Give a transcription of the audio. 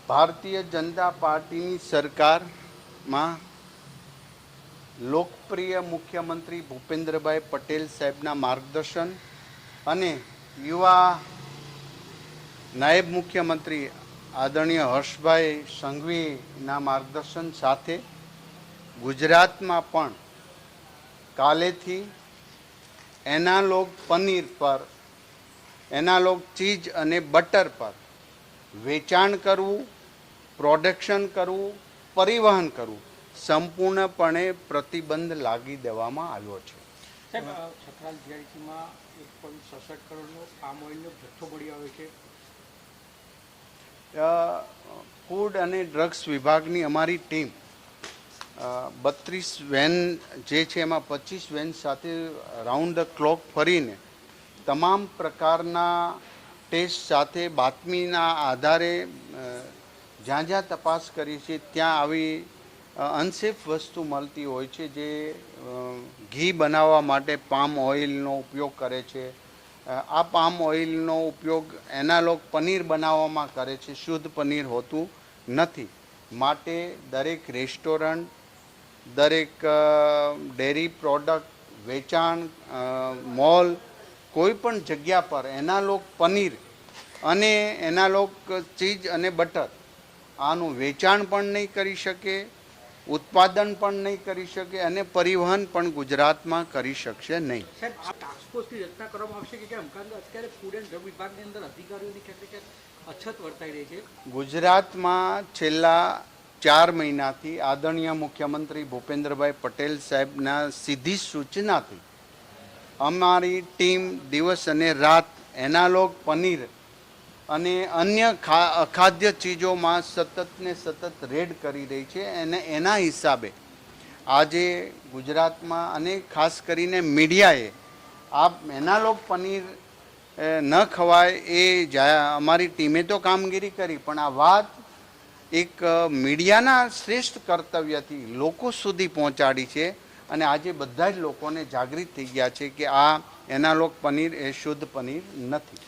ભારતીય જનતા પાર્ટીની સરકારમાં લોકપ્રિય મુખ્યમંત્રી ભૂપેન્દ્રભાઈ પટેલ સાહેબના માર્ગદર્શન અને યુવા નાયબ મુખ્યમંત્રી આદરણીય હર્ષભાઈ સંઘવીના માર્ગદર્શન સાથે ગુજરાતમાં પણ કાલેથી એનાલોગ પનીર પર, એનાલોગ ચીઝ અને બટર પર વેચાણ કરવું, પ્રોડક્શન કરવું, પરિવહન કરવું સંપૂર્ણપણે પ્રતિબંધ લાગી દેવામાં આવ્યો છે. સાહેબ, છત્રાલ જીઆઈડીસીમાં 1.67 કરોડનો પામ ઓઇલનો જથ્થો મળી આવ્યો છે. ફૂડ અને ડ્રગ્સ વિભાગની અમારી ટીમ 32 વેન જે છે એમાં 25 વેન સાથે રાઉન્ડ ધ ક્લોક ફરીને તમામ પ્રકારના ટેસ્ટ સાથે બાતમીના આધારે જ્યાં જ્યાં તપાસ કરી છે ત્યાં આવી અનસેફ વસ્તુ મળતી હોય છે, જે ઘી બનાવવા માટે પામ ઓઇલનો ઉપયોગ કરે છે. આ પામ ઓઇલનો ઉપયોગ એનાલોગ પનીર બનાવવામાં કરે છે, શુદ્ધ પનીર હોતું નથી. માટે દરેક રેસ્ટોરન્ટ, દરેક ડેરી પ્રોડક્ટ વેચાણ, મોલ, કોઈ પણ જગ્યા પર એનાલોગ પનીર અને એનાલોગ ચીઝ અને બટર આનું વેચાણ પણ નહીં કરી શકે, ઉત્પાદન પણ નહીં કરી શકે અને પરિવહન પણ ગુજરાતમાં કરી શકશે નહીં. સાહેબ, આ ટાસ્ક ફોર્સની રચના કરવામાં આવશે કે કેમ? કારણ કે અત્યારે ફૂડ એન્ડ ડ્રગ વિભાગની અંદર અધિકારીઓની ક્યાંક અછત વર્તાઈ રહી છે. ગુજરાતમાં છેલ્લા 4 મહિનાથી આદરણીય મુખ્યમંત્રી ભૂપેન્દ્રભાઈ પટેલ સાહેબના સીધી સૂચનાથી અમારી ટીમ દિવસ અને રાત એનાલોગ પનીર અને અન્ય અખાદ્ય ચીજોમાં સતત ને સતત રેડ કરી રહી છે. અને એના હિસાબે આજે ગુજરાતમાં અને ખાસ કરીને મીડિયાએ આ એનાલોગ પનીર ન ખવાય એ અમારી ટીમે તો કામગીરી કરી, પણ આ વાત એક મીડિયાના શ્રેષ્ઠ કર્તવ્યથી લોકો સુધી પહોંચાડી છે. અને આજે બધા જ લોકોને જાગૃત થઈ ગયા છે કે આ એનાલોગ પનીર એ શુદ્ધ પનીર નથી.